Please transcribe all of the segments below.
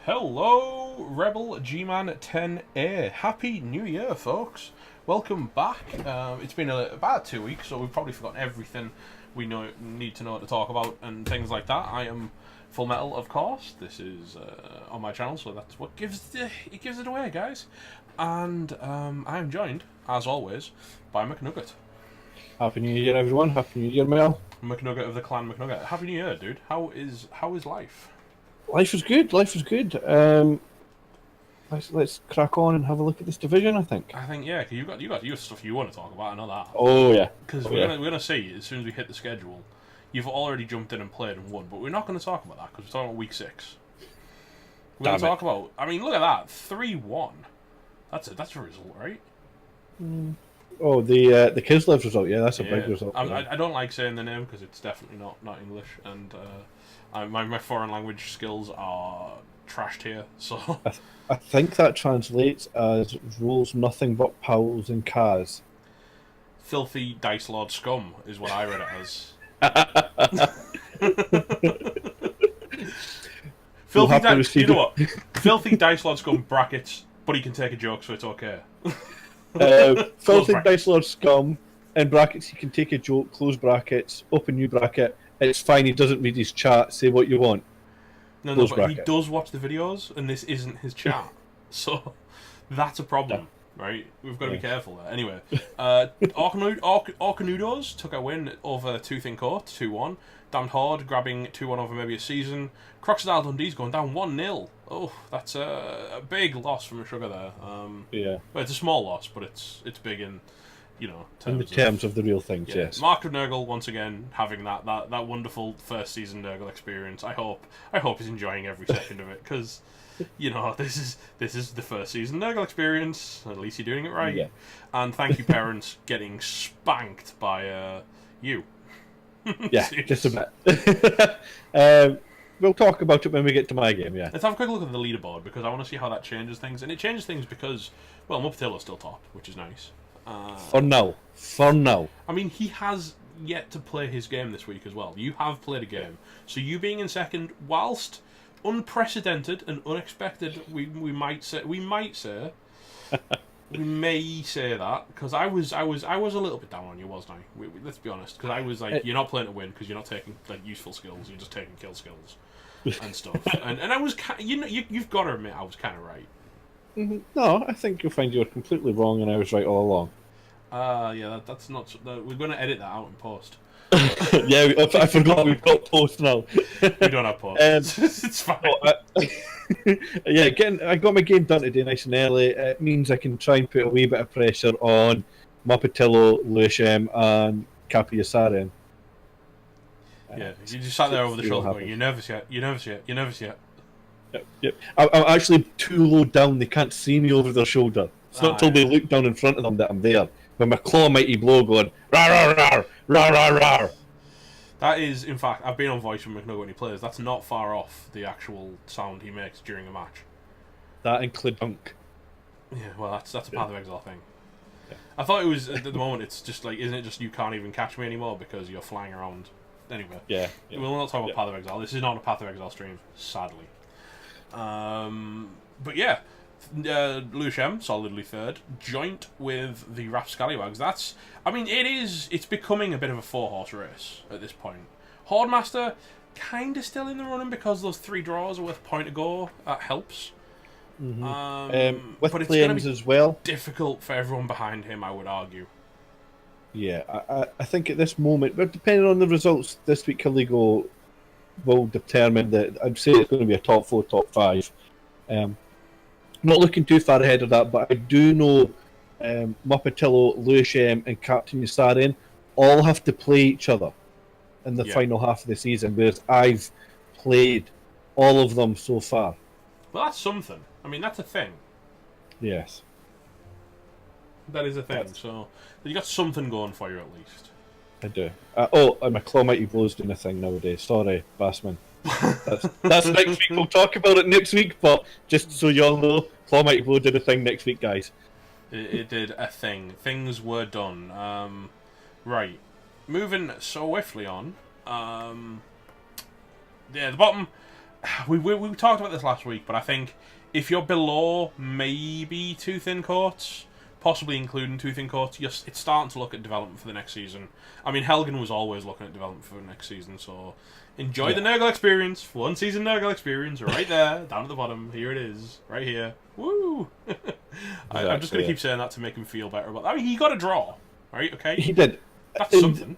Hello, Rebel GMan 10A. Happy New Year, folks. Welcome back. It's been about 2 weeks, so we've probably forgotten everything we need to know to talk about and things like that. I am Full Metal, of course. This is on my channel, so that's what gives it away, guys. And I am joined, as always, by McNugget. Happy New Year, everyone. Happy New Year, Mel. McNugget of the clan McNugget. Happy New Year, dude. How is life? Life was good. Life was good. Let's crack on and have a look at this division, I think. I think, yeah, because you got your stuff you want to talk about. I know that. Oh, yeah. Because we're gonna see as soon as we hit the schedule. You've already jumped in and played and won, but we're not going to talk about that because we're talking about week 6. We're going to talk about. I mean, look at that, 3-1. That's a result, right? Oh, the Kislev result. Yeah, that's a big result. I don't like saying the name because it's definitely not English, and my foreign language skills are trashed here. So I think that translates as rules nothing but pals and cars. Filthy Dice Lord scum is what I read it as. Filthy Dice. You know what? Filthy Dice Lord scum brackets, but he can take a joke, so it's okay. Filthy Dice Lord scum, in brackets, you can take a joke, close brackets, open new bracket. It's fine, he doesn't read his chat, say what you want. No, but he does watch the videos, and this isn't his chat. So, that's a problem, right? We've got to be careful there. Anyway, Orcanudos took a win over Tooth Court, 2-1. Damned Horde grabbing 2-1 over maybe a season. Crocodile Dundee's going down 1-0. Oh, that's a big loss from a sugar there. Yeah. Well, it's a small loss, but it's big in, terms of the real things, yes. Mark of Nurgle once again having that wonderful first season Nurgle experience. I hope he's enjoying every second of it because, this is the first season Nurgle experience. At least you're doing it right. Yeah. And thank you, parents, getting spanked by you. Yeah, just a bit. We'll talk about it when we get to my game, yeah. Let's have a quick look at the leaderboard because I want to see how that changes things. And it changes things because, well, Mupatilo's still top, which is nice. For now. I mean, he has yet to play his game this week as well. You have played a game. So you being in second, whilst unprecedented and unexpected, we may say that because I was a little bit down on you, wasn't I? Let's be honest, because I was like, you're not playing to win because you're not taking like useful skills, you're just taking kill skills and stuff. and I was, you've got to admit, I was kind of right. No, I think you'll find you were completely wrong and I was right all along. Yeah, that's not. We're going to edit that out in post. Yeah, I forgot we've got post now. We don't have post. It's fine. Yeah, I got my game done today nice and early. It means I can try and put a wee bit of pressure on Mupatilo, Lewisham, and Capiasarian. Yeah, you just sat there over the shoulder going, you're nervous yet? You're nervous yet? You're nervous yet? Yep. I'm actually too low down, they can't see me over their shoulder. It's not until they look down in front of them that I'm there. With my claw mighty blow going, rar rar rar, rar rar rar. That is, in fact, I've been on voice from McNugget when he plays. That's not far off the actual sound he makes during a match. That and Clodunk. Yeah, well, that's a Path of Exile thing. Yeah. I thought it was, at the moment, it's just like, isn't it just you can't even catch me anymore because you're flying around? Anyway. Yeah. We'll not talk about Path of Exile. This is not a Path of Exile stream, sadly. But yeah, Lewisham, solidly third, joint with the Raph Scallywags. It's becoming a bit of a 4-horse race at this point. Hordemaster, kind of still in the running because those 3 draws are worth a point to go. That helps. Mm-hmm. With but it's claims going to be as well. difficult for everyone behind him, I would argue. Yeah, I think at this moment, but depending on the results this week, Caligo will determine that. I'd say it's going to be a top 4, top 5. Not looking too far ahead of that, but I do know Mupatilo, Lewisham, and Captain Yasarin all have to play each other in the final half of the season, whereas I've played all of them so far. Well, that's something. I mean, that's a thing. Yes. That is a thing, so you got something going for you at least. I do. And my Claw Mighty Blow's doing a thing nowadays. Sorry, Bassman. That's next week. We'll talk about it next week, but just so you all know, Claw Mighty Blow did a thing next week, guys. It did a thing. Things were done. Right. Moving swiftly on. The bottom. we talked about this last week, but I think if you're below maybe two thin coats, possibly including two thin coats, it's starting to look at development for the next season. I mean, Helgen was always looking at development for the next season, so enjoy the Nurgle experience. One season Nurgle experience, right there, down at the bottom. Here it is, right here. Woo! I'm just going to keep saying that to make him feel better about that. I mean, he got a draw, right? Okay? He did. That's something.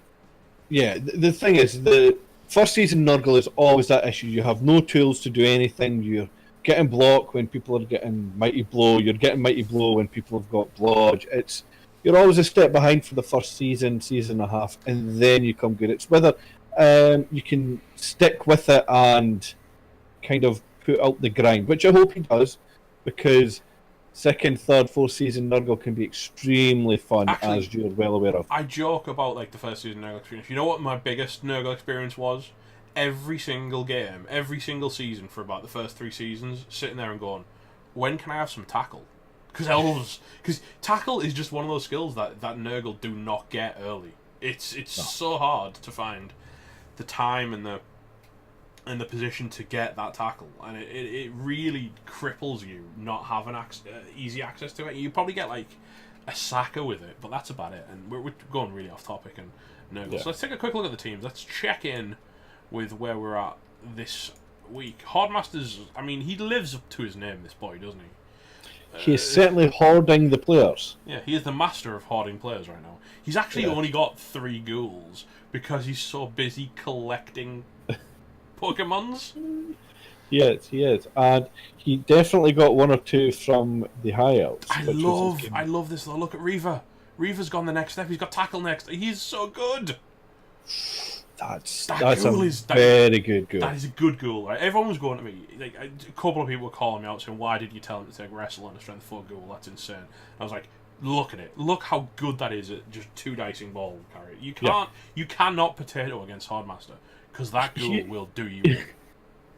Yeah, the thing is, the first season Nurgle is always that issue. You have no tools to do anything. You're getting block when people are getting Mighty Blow. You're getting Mighty Blow when people have got Blodge. You're always a step behind for the first season and a half, and then you come good. It's whether you can stick with it and kind of put out the grind, which I hope he does, because second, third, fourth season Nurgle can be extremely fun, actually, as you're well aware of. I joke about like the first season Nurgle experience. You know what my biggest Nurgle experience was? Every single game, every single season for about the first 3 seasons, sitting there and going, when can I have some tackle? Because tackle is just one of those skills that Nurgle do not get early. It's so hard to find the time and the position to get that tackle, and it really cripples you not having easy access to it. You probably get like a Saka with it, but that's about it. And we're going really off topic and Nurgle. So let's take a quick look at the teams. Let's check in with where we're at this week. Hardmaster's, I mean, he lives up to his name, this boy, doesn't he? He's certainly hoarding the players. Yeah, he is the master of hoarding players right now. He's actually only got 3 ghouls because he's so busy collecting Pokemons. Yes, he is. And he definitely got 1 or 2 from the High Elves. I love this though. Look at Reaver. Reaver's gone the next step. He's got tackle next. He's so good. That's a very good ghoul. That is a good ghoul. Right? Everyone was going to me. Like, a couple of people were calling me out saying, "Why did you tell him to take wrestle on a strength 4 ghoul? That's insane." I was like, "Look at it. Look how good that is at just 2 dicing ball carry. You cannot potato against Hardmaster because that ghoul will do you in."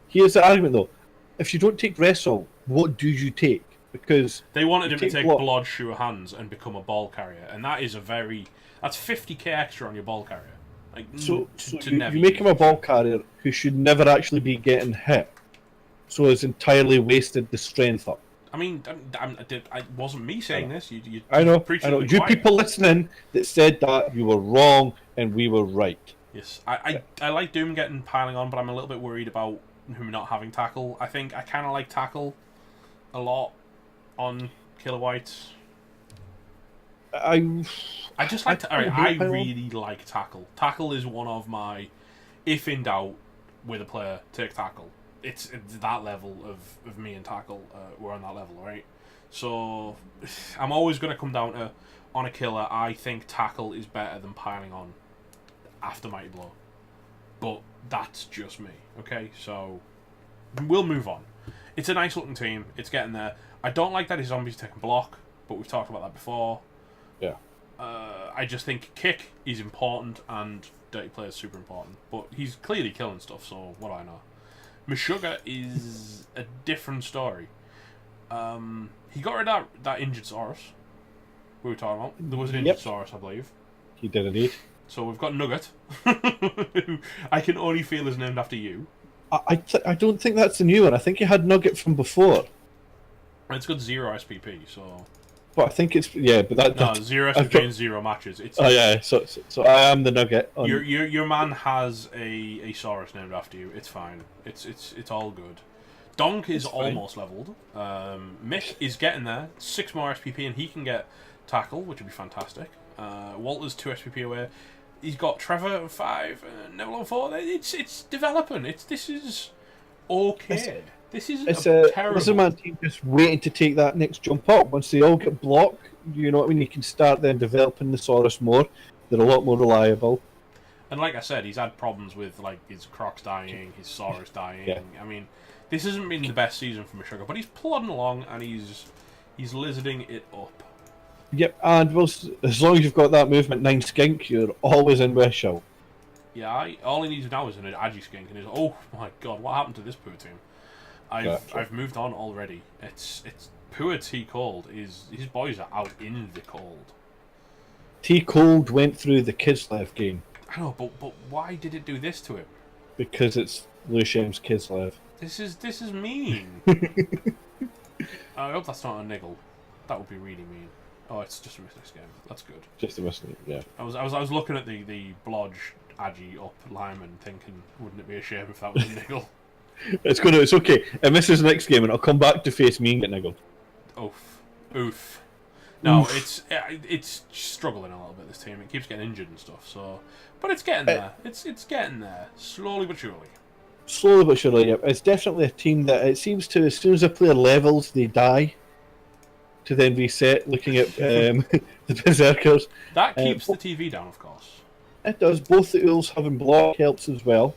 Here's the argument though: if you don't take wrestle, what do you take? Because they wanted him to take Blood, Sure Hands, and become a ball carrier, and that's 50k extra on your ball carrier. Like, you make him a ball carrier who should never actually be getting hit, so it's entirely wasted the strength up. I mean, I wasn't me saying this. I know. You people listening that said that, you were wrong and we were right. Yes, I like Doom getting piling on, but I'm a little bit worried about him not having tackle. I think I kind of like tackle a lot on Killer Whites. I really like tackle. Tackle is one of my, if in doubt with a player, take tackle. It's that level of me and tackle. We're on that level, right? So I'm always going to come down to, on a killer, I think tackle is better than piling on after Mighty Blow. But that's just me, okay? So we'll move on. It's a nice looking team. It's getting there. I don't like that his zombies take block, but we've talked about that before. Yeah. I just think kick is important and dirty play is super important. But he's clearly killing stuff, so what do I know? Meshuggah is a different story. He got rid of that injured Saurus we were talking about. There was an injured Saurus, I believe. He did indeed. So we've got Nugget, who I can only feel is named after you. I don't think that's the new one. I think you had Nugget from before. It's got 0 SPP, so... But I think it's... Yeah, but that... No, 0 SPP and 0 matches. So I am the Nugget. Your man has a Saurus named after you. It's fine. It's all good. Donk is almost leveled. Mick is getting there. 6 more SPP and he can get tackle, which would be fantastic. Walter's 2 SPP away. He's got Trevor 5, Neville on 4. It's developing. This is okay. This is terrible. This is my team just waiting to take that next jump up. Once they all get blocked, you know what I mean? You can start then developing the Saurus more. They're a lot more reliable. And like I said, he's had problems with like his Crocs dying, his Saurus dying. Yeah. I mean, this hasn't been the best season for Meshuggah, but he's plodding along and he's lizarding it up. Yep, and as long as you've got that movement 9 skink, you're always in West Show. Yeah, all he needs now is an Agi skink, and he's oh my god, what happened to this poor team? I've moved on already. It's poor T Cold. His boys are out in the cold. T Cold went through the Kislev game. I know, but why did it do this to him? Because it's Lucian's Kislev. This is mean. I hope that's not a niggle. That would be really mean. Oh, it's just a miss next game. That's good. Just a mistake, yeah. I was looking at the Blodge Agi up lineman, thinking, wouldn't it be a shame if that was a niggle? It's okay. It misses next game, and it'll come back to face me and get niggled. Oof. No, it's struggling a little bit. This team, it keeps getting injured and stuff. So, but it's getting there. It's getting there, slowly but surely. Slowly but surely, yep. It's definitely a team that it seems to, as soon as a player levels, they die. To then reset, looking at the Berserkers. That keeps the TV down, of course. It does. Both the Ools having block helps as well.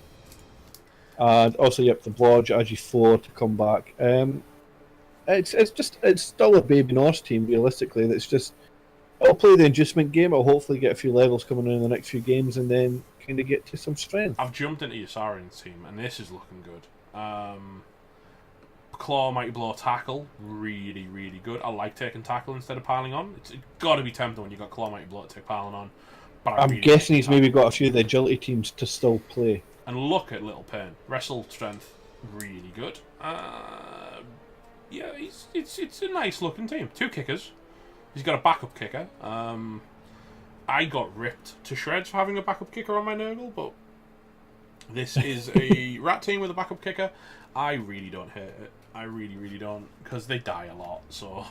And also, yep, the Blodge, Agi4 to come back. It's still a baby Norse team, realistically. That's just, it'll play the adjustment game. It'll hopefully get a few levels coming in the next few games and then kind of get to some strength. I've jumped into Yasarian's team, and this is looking good. Claw, Mighty Blow, Tackle, really, really good. I like taking Tackle instead of piling on. It's got to be tempting when you've got Claw, Mighty Blow to take piling on. But I'm guessing he's maybe got a few of the agility teams to still play. And look at Little Pain. Wrestle, Strength, really good. Yeah, it's a nice looking team. 2 kickers. He's got a backup kicker. I got ripped to shreds for having a backup kicker on my Nurgle, but this is a rat team with a backup kicker. I really don't hate it. I really, really don't, because they die a lot, so...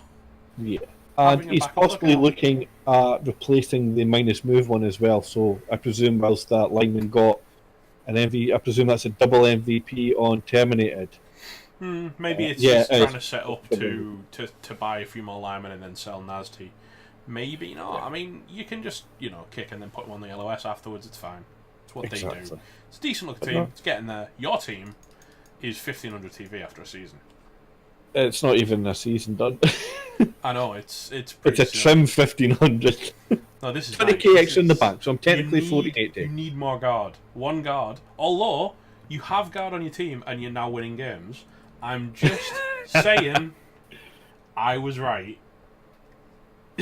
Yeah. And he's possibly looking at replacing the minus move one as well, so I presume whilst that lineman got an MVP, I presume that's a double MVP on Terminated. Maybe it's just trying to set up to buy a few more linemen and then sell Nasty. Maybe not. I mean, you can just, kick and then put them on the LOS afterwards, it's fine. It's what they do. It's a decent looking team, it's getting there. Your team is 1500 TV after a season. It's not even a season done. I know, it's a trim 1500. No, this is 20k extra in the bank, so I'm technically 48. You need more guard. 1 guard. Although, you have guard on your team and you're now winning games. I'm just saying, I was right.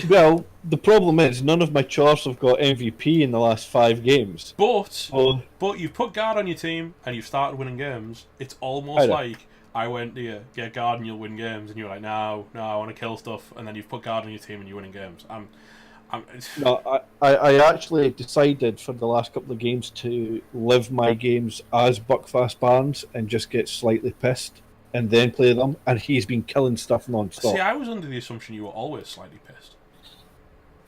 Well, the problem is, none of my chars have got MVP in the last 5 games. But you've put guard on your team and you've started winning games. It's almost like I went to you, get guard and you'll win games, and you're like, no, I want to kill stuff, and then you've put guard on your team and you're winning games. No, I actually decided for the last couple of games to live my games as Buckfast Barnes and just get slightly pissed and then play them, and he's been killing stuff non-stop. See, I was under the assumption you were always slightly pissed.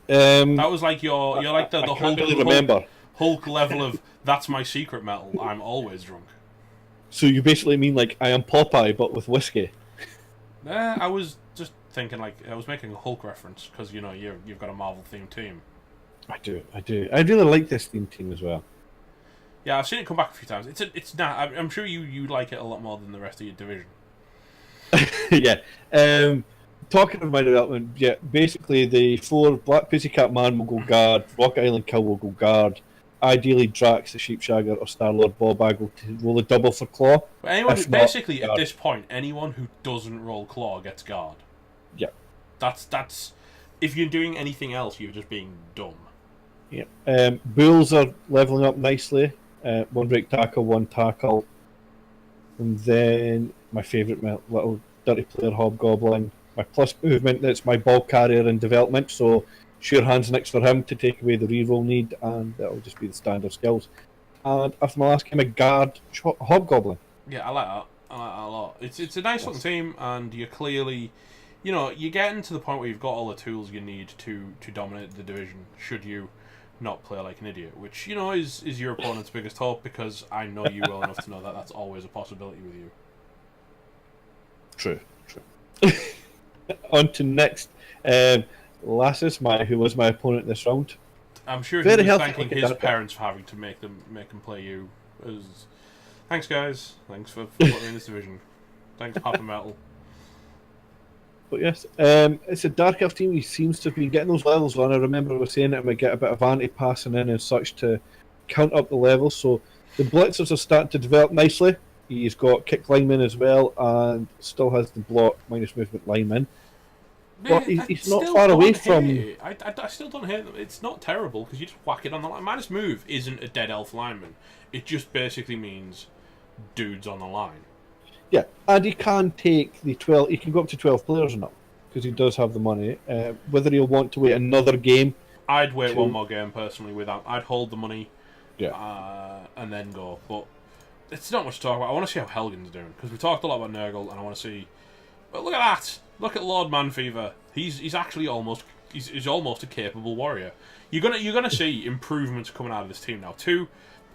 That was like you're like the Hulk level of that's my secret metal. I'm always drunk. So you basically mean like I am Popeye but with whiskey? I was just thinking like I was making a Hulk reference because you've got a Marvel themed team. I do. I really like this theme team as well. Yeah, I've seen it come back a few times. It's not. I'm sure you like it a lot more than the rest of your division. Yeah. Talking of my development, yeah, basically the 4 Black Pussycat Man will go guard, Rock Island Kill will go guard, ideally Drax the Sheepshagger or Star-Lord Bobbag will roll a double for Claw. But anyone who, basically at this point, anyone who doesn't roll Claw gets guard. Yeah. That's if you're doing anything else, you're just being dumb. Yeah. Bulls are leveling up nicely. 1 break tackle, 1 tackle. And then my favourite little dirty player Hobgoblin. My plus movement, that's my ball carrier in development, so sure hands next for him to take away the reroll need, and that'll just be the standard skills. And after my last game, a guard Hobgoblin. Yeah, I like that. I like that a lot. It's a nice looking team, and you're clearly, you're getting to the point where you've got all the tools you need to dominate the division. Should you not play like an idiot, which is your opponent's biggest hope, because I know you well enough to know that that's always a possibility with you. True. On to next. Lassus, who was my opponent this round. I'm sure he was thanking his parents for having to make him play you. Thanks, guys. Thanks for putting me in this division. Thanks, Papa Metal. But yes, it's a Dark Elf team. He seems to have been getting those levels on. I remember I was saying that I might get a bit of anti-passing in and such to count up the levels. So the Blitzers are starting to develop nicely. He's got kick lineman as well, and still has the block minus movement lineman. But he's not far away from... I still don't hate them. It's not terrible, because you just whack it on the line. Minus move isn't a dead elf lineman. It just basically means dudes on the line. Yeah, and he can take the 12. He can go up to 12 players now because he does have the money. Whether he'll want to wait another game, I'd wait one more game personally with that. I'd hold the money, yeah, and then go. But it's not much to talk about. I want to see how Helgen's doing because we talked a lot about Nurgle, and I want to see. But look at that! Look at Lord Manfever. He's actually almost he's almost a capable warrior. You're gonna see improvements coming out of this team now. 2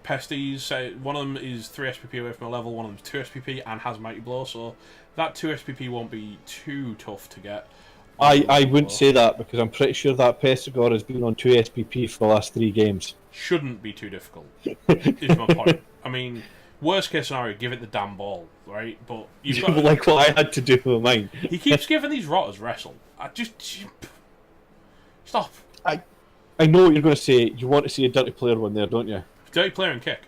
Pesties. One of them is 3 SPP away from a level. One of them's 2 SPP and has Mighty Blow. So that 2 SPP won't be too tough to get. I wouldn't say that because I'm pretty sure that Pestigor has been on 2 SPP for the last 3 games. Shouldn't be too difficult. Is my point. I mean, worst case scenario, give it the damn ball, right? But you've got like what I had to do with mine. He keeps giving these rotters wrestle. I just stop. I know what you're going to say. You want to see a dirty player one there, don't you? Dirty player and kick.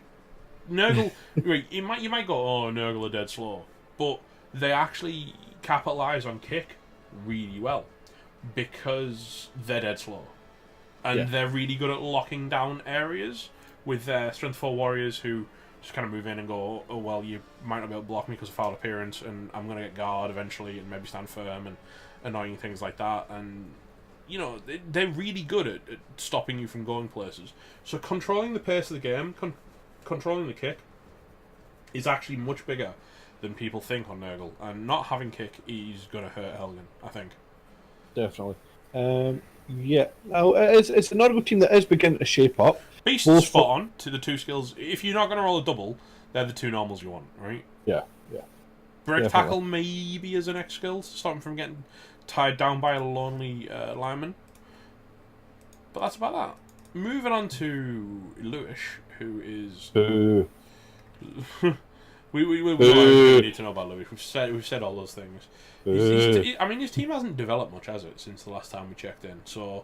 Nurgle, right, you might go, oh, Nurgle are dead slow, but they actually capitalise on kick really well because they're dead slow, and they're really good at locking down areas with their strength 4 warriors who just kind of move in and go, oh well, you might not be able to block me because of foul appearance, and I'm going to get guard eventually and maybe stand firm and annoying things like that. And you know, they're really good at stopping you from going places. So controlling the pace of the game, controlling the kick, is actually much bigger than people think on Nurgle. And not having kick is going to hurt Helgen, I think. Definitely. Yeah. Now, it's a Nurgle team that is beginning to shape up. Beast's spot on to the 2 skills. If you're not going to roll a double, they're the 2 normals you want, right? Yeah. Break tackle maybe as an X skill to stop him from getting tied down by a lonely lineman. But that's about that. Moving on to Lewis, who is... we need to know about Lewis. We've said all those things. I mean, his team hasn't developed much, has it, since the last time we checked in. So,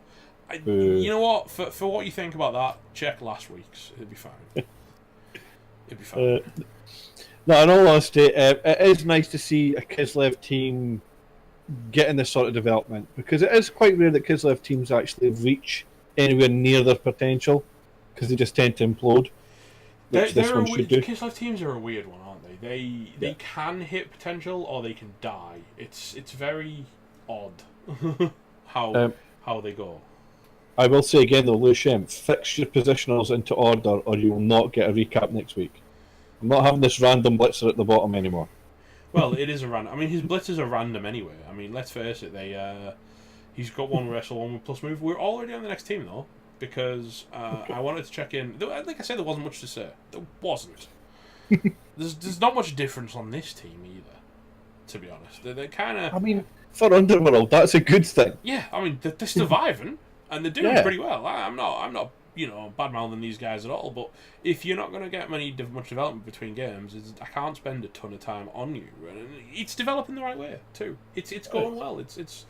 you know what? For what you think about that, check last week's. It'd be fine. It'd be fine. No, in all honesty, it is nice to see a Kislev team getting this sort of development because it is quite rare that Kislev teams actually reach anywhere near their potential because they just tend to implode. Kislev teams are a weird one, aren't they? They can hit potential or they can die. It's very odd how they go. I will say again though, Lucien, fix your positionals into order or you will not get a recap next week. I'm not having this random blitzer at the bottom anymore. Well, it is a random. I mean, his blitzers are random anyway. I mean, let's face it. He's got 1 wrestle, 1 with plus move. We're already on the next team though, because I wanted to check in. Like I said, there wasn't much to say. There wasn't. There's not much difference on this team either. To be honest, they're kind of. I mean, for Underworld, that's a good thing. Yeah, I mean they're surviving and they're doing pretty well. I'm not bad mouthing these guys at all. But if you're not going to get much development between games, I can't spend a ton of time on you. And it's developing the right way too. It's going well. It's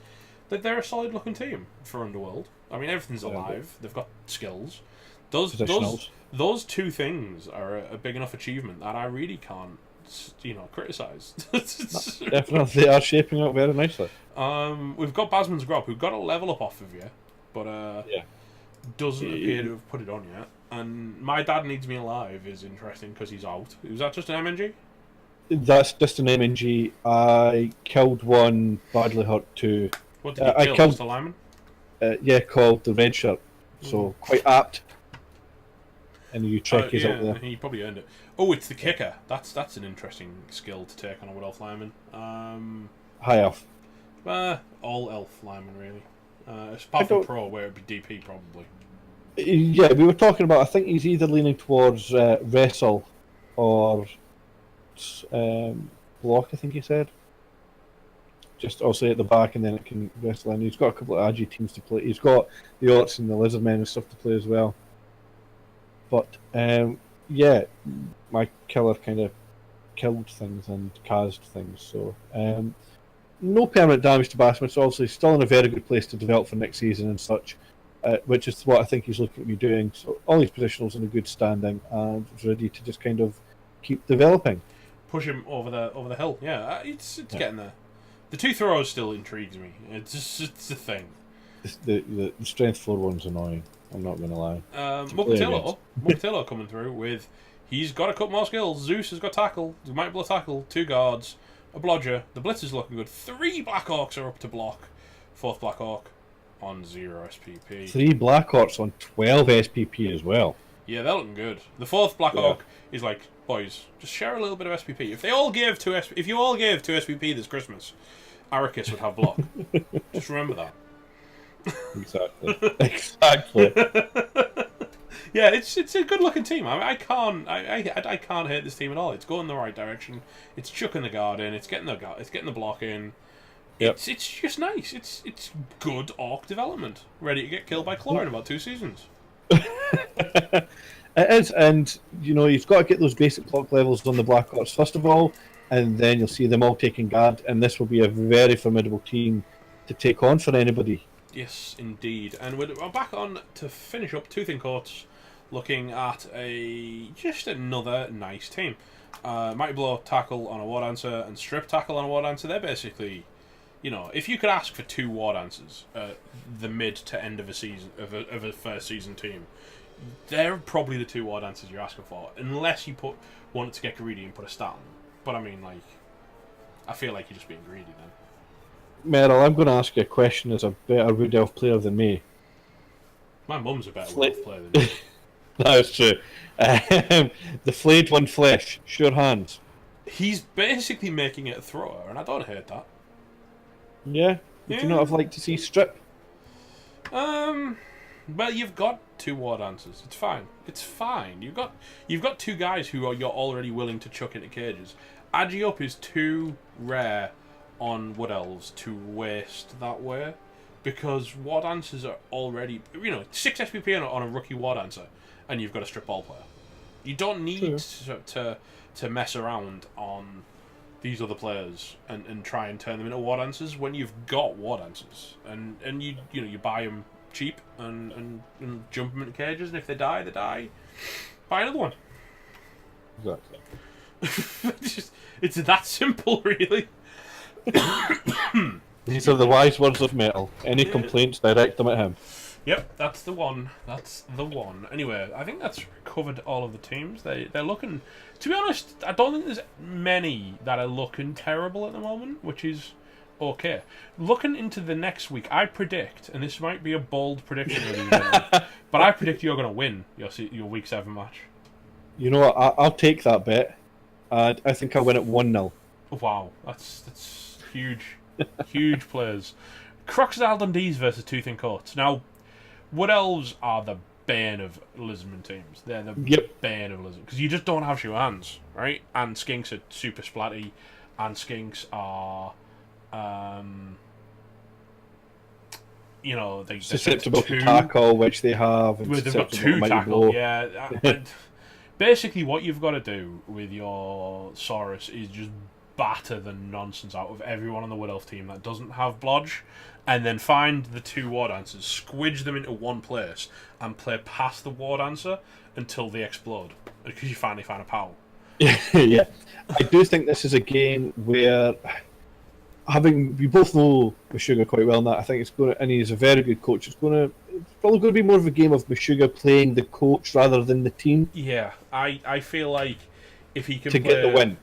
they're a solid looking team for Underworld. I mean, everything's alive. They've got skills. Those 2 things are a big enough achievement that I really can't criticise. Definitely, they are shaping up very nicely. We've got Basman's Grub, who got a level up off of you, but doesn't appear to have put it on yet. And My Dad Needs Me Alive is interesting because he's out. Was that just an MNG? That's just an MNG. I killed 1, badly hurt 2. What did you kill? Just a lineman? Called the Red Shirt. So quite apt. And you check is out there. He probably earned it. Oh, it's the kicker. That's an interesting skill to take on a Wood Elf lineman. High elf. All elf lineman really. Apart from pro, where it'd be DP probably. Yeah, we were talking about. I think he's either leaning towards wrestle or block. I think he said. Just also at the back, and then it can wrestle. And he's got a couple of Agi teams to play. He's got the Orcs and the Lizardmen and stuff to play as well. But my killer kind of killed things and caused things. So no permanent damage to Bashman. So obviously still in a very good place to develop for next season and such, which is what I think he's looking at me doing. So all his positionals in a good standing and ready to just kind of keep developing. Push him over the hill. Yeah, it's getting there. The 2 throws still intrigues me. It's a thing. The strength 4 one's annoying. I'm not going to lie. Mukatilo coming through with He's got a couple more skills. Zeus has got tackle. He might be able to tackle. 2 guards. A blodger. The blitz is looking good. 3 Blackhawks are up to block. 4th Blackhawk on 0 SPP. 3 Blackhawks on 12 SPP as well. Yeah, they're looking good. The 4th Blackhawk is like, boys, just share a little bit of SPP. If they all gave 2 if you all gave 2 SPP this Christmas, Arrakis would have block. Just remember that. Exactly. Exactly. Yeah, it's a good looking team. I can't hate this team at all. It's going the right direction. It's chucking the guard in. It's getting the block in. Yep. It's just nice. It's good orc development. Ready to get killed by Claw in about 2 seasons. It is, and you've got to get those basic block levels on the Blackhawks first of all, and then you'll see them all taking guard, and this will be a very formidable team to take on for anybody. Yes, indeed. And we're back on to finish up Tooth and Coats, looking at just another nice team. Mighty Blow tackle on a War Dancer and Strip tackle on a War Dancer. They're basically, if you could ask for 2 War Dancers, the mid to end of a season of a first season team, they're probably the 2 War Dancers you're asking for, unless you wanted to get greedy and put a stat on them. But I mean, I feel like you're just being greedy then. Meryl, I'm going to ask you a question as a better Wood Elf player than me. My mum's a better Wood Elf player than me. That's true. The flayed one flesh, sure hands. He's basically making it a thrower, and I don't hate that. Yeah? Would you not have liked to see Strip? Well, you've got 2 War Dancers. It's fine. It's fine. You've got 2 guys who you're already willing to chuck into cages. Agi up is too rare on Wood Elves to waste that way, because War Dancers are already 6 SPP on a rookie War Dancer, and you've got a strip ball player. You don't need to mess around on these other players and try and turn them into War Dancers when you've got War Dancers, and you buy them cheap and jump them into cages, and if they die, they die. Buy another one. Exactly. It's that simple, really. These are the wise words of Metal. Any complaints, direct them at him. Yep, that's the one. That's the one. Anyway, I think that's covered all of the teams. They're looking... To be honest, I don't think there's many that are looking terrible at the moment, which is okay. Looking into the next week, I predict, and this might be a bold prediction, but I predict you're going to win your Week 7 match. You know what? I'll take that bet. I think I'll win at 1-0. Wow, that's huge. Huge players. Crocodile Dundees versus Tooth and Coats. Now, Wood Elves are the bane of Lizardman teams. They're the bane of Lizardman. Because you just don't have shoe hands, right? And Skinks are super splatty. And Skinks are... they're susceptible to tackle, which they have. And they've got 2 tackle, yeah. And basically, what you've got to do with your Saurus is just batter the nonsense out of everyone on the Wood Elf team that doesn't have Blodge, and then find the 2 War Dancers, squidge them into one place, and play past the War Dancer until they explode, because you finally find a POW. Yeah, I do think this is a game where, we both know Meshuggah quite well, and that I think it's going to, and he's a very good coach. It's probably going to be more of a game of Meshuggah playing the coach rather than the team. Yeah, I feel like if he can get the win.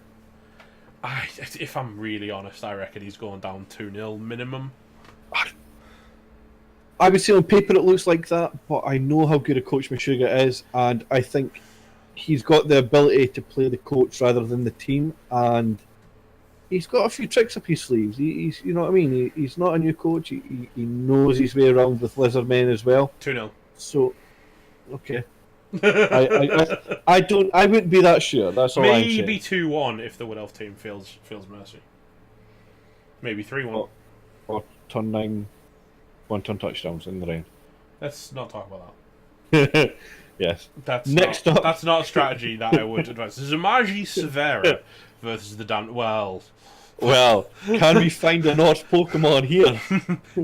If I'm really honest, I reckon he's going down 2-0 minimum. I would say on paper it looks like that, but I know how good a coach Meshuggah is, and I think he's got the ability to play the coach rather than the team, and he's got a few tricks up his sleeves. He's you know what I mean? He's not a new coach. He knows his way around with Lizardmen as well. 2-0. So, okay. I wouldn't be that sure. That's all I'm saying. Maybe 2-1 if the Wood Elf team feels mercy. Maybe 3-1. Or turn 9 1-ton touchdowns in the rain. Let's not talk about that. Yes. That's not a strategy that I would advise. Zamaji Severa versus the damn... Well, can we find a Norse Pokemon here?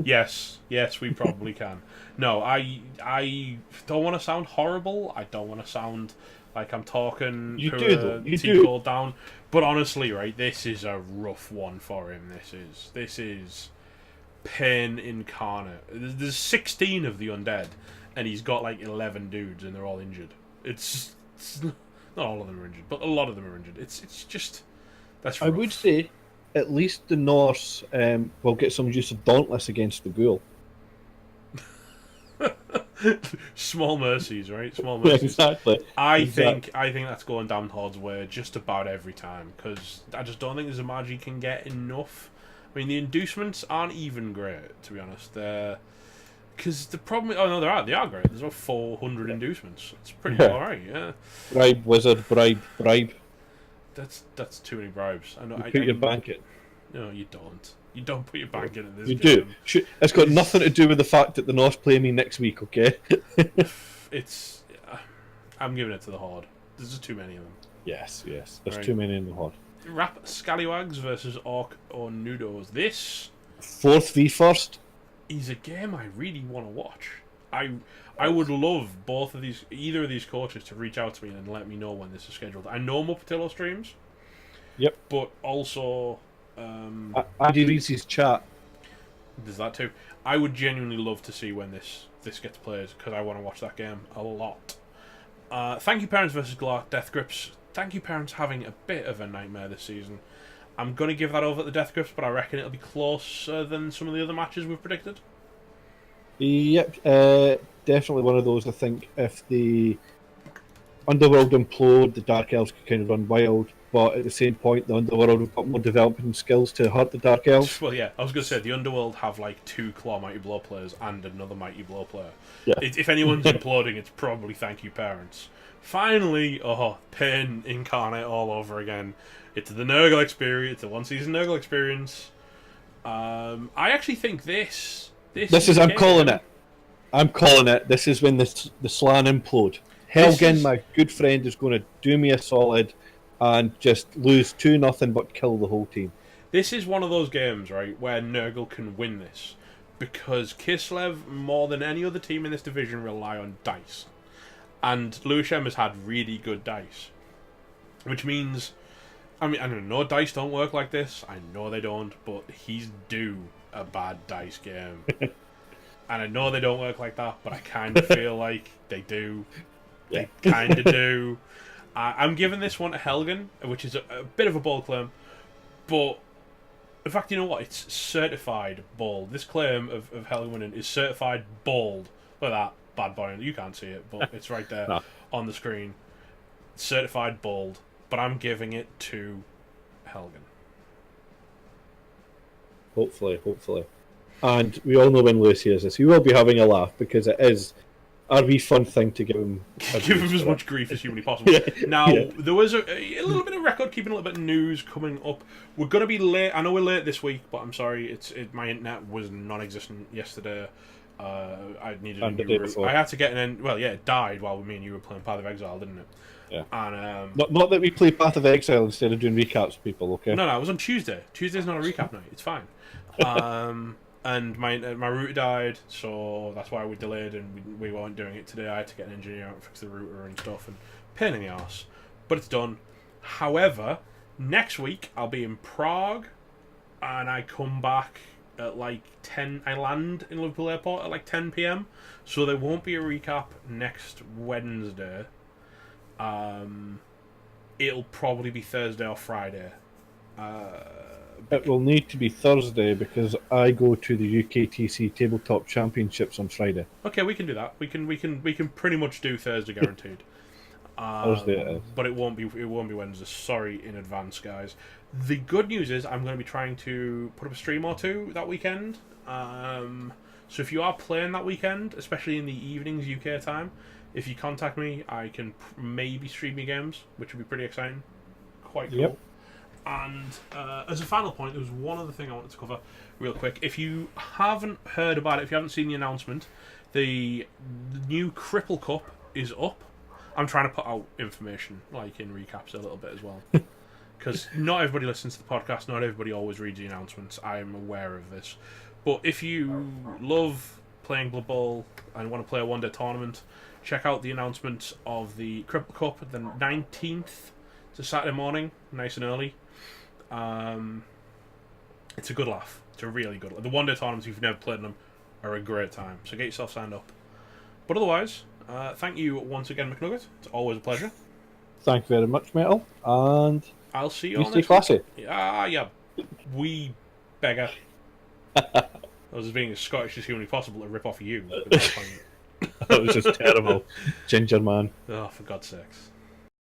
Yes, we probably can. No, I don't want to sound horrible. I don't want to sound like I'm talking T-Call down. But honestly, right, this is a rough one for him. This is pain incarnate. There's 16 of the undead, and he's got like 11 dudes, and they're all injured. It's Not all of them are injured, but a lot of them are injured. It's just that's. I Rough. would say at least the Norse will get some use of Dauntless against the Ghoul. Small mercies, right? Small mercies. Exactly. I think that's going down Hord's way just about every time because I just don't think Zamaji can get enough. I mean, the inducements aren't even great, to be honest. Because the problem, oh no, they are great. There's about 400 inducements. It's pretty alright, yeah. Bribe, wizard, bribe. That's too many bribes. I know. You put your bank in. No, you don't. You don't put your bank in this You game. do. It's got nothing to do with the fact that the North play me next week, okay? It's. I'm giving it to the Horde. There's just too many of them. Yes. There's too many in the Horde. Rap Scallywags versus Orc or Nudos. This 4th v 1st is a game I really want to watch. I would love either of these coaches to reach out to me and let me know when this is scheduled. I know Mupatillo streams. Yep. But also, Andy Reese's chat. There's that too. I would genuinely love to see when this gets played because I want to watch that game a lot. Thank you, Parents versus Glark Death Grips. Thank you, Parents, having a bit of a nightmare this season. I'm going to give that over at the Death Grips, but I reckon it'll be closer than some of the other matches we've predicted. Yep, definitely one of those. I think if the Underworld implode, the Dark Elves could kind of run wild, but at the same point, the Underworld have got more development skills to hurt the Dark Elves. Well, yeah, I was going to say, the Underworld have like 2 Claw Mighty Blow players and another Mighty Blow player. Yeah. If anyone's imploding, it's probably Thank You, Parents. Finally, pain incarnate all over again. It's the Nurgle experience, the one-season Nurgle experience. I actually think this is I'm calling it. I'm calling it. This is when the Slan implode. Helgen, my good friend, is going to do me a solid and just lose 2-0 but kill the whole team. This is one of those games, right, where Nurgle can win this. Because Kislev, more than any other team in this division, rely on dice. And Lewisham has had really good dice. Which means, I know dice don't work like this. I know they don't, but he's due a bad dice game. And I know they don't work like that, but I kind of feel like they do. They kind of do. I'm giving this one to Helgen, which is a bit of a bold claim. But, in fact, you know what? It's certified bold. This claim of Helgen winning is certified bold. Look at that, bad boy. You can't see it, but it's right there on the screen. Certified bold. But I'm giving it to Helgen. Hopefully. And we all know when Lewis hears this, he will be having a laugh because it is a wee fun thing to give him. Give him as much grief as humanly possible. There was a little bit of record keeping, a little bit of news coming up. We're going to be late. I know we're late this week, but I'm sorry. My internet was non-existent yesterday. I needed a new route. I had to get an end. Well, yeah, it died while me and you were playing Path of Exile, didn't it? Yeah. And not that we play Path of Exile instead of doing recaps, people. Okay. No, it was on Tuesday. Tuesday's not a recap night. It's fine. And my router died, so that's why we delayed and we weren't doing it today. I had to get an engineer out and fix the router and stuff, and pain in the arse. But it's done. However, next week I'll be in Prague, and I come back at like 10. I land in Liverpool Airport at like 10 p.m. So there won't be a recap next Wednesday. It'll probably be Thursday or Friday. It will need to be Thursday because I go to the UKTC Tabletop Championships on Friday. Okay, we can do that. We can pretty much do Thursday guaranteed. Thursday it is. But it won't be Wednesday. Sorry in advance, guys. The good news is I'm going to be trying to put up a stream or two that weekend. So if you are playing that weekend, especially in the evenings UK time, if you contact me, I can maybe stream your games, which would be pretty exciting. Quite cool. Yep. And as a final point, there was one other thing I wanted to cover real quick. If you haven't heard about it, if you haven't seen the announcement, the new Cripple Cup is up. I'm trying to put out information, like in recaps a little bit as well. Because not everybody listens to the podcast, not everybody always reads the announcements. I am aware of this. But if you love playing Blood Bowl and want to play a one-day tournament, check out the announcement of the Cripple Cup, the 19th. It's a Saturday morning, nice and early. It's a good laugh. It's a really good laugh. The one-day tournaments, if you've never played them, are a great time. So get yourself signed up. But otherwise, thank you once again, McNugget. It's always a pleasure. Thank you very much, Metal, and I'll see you you all stay next classy. week. Ah, yeah, wee beggar. I was being as Scottish as humanly possible to rip off you. But that's fine. That was just terrible. Ginger man. Oh, for God's sakes.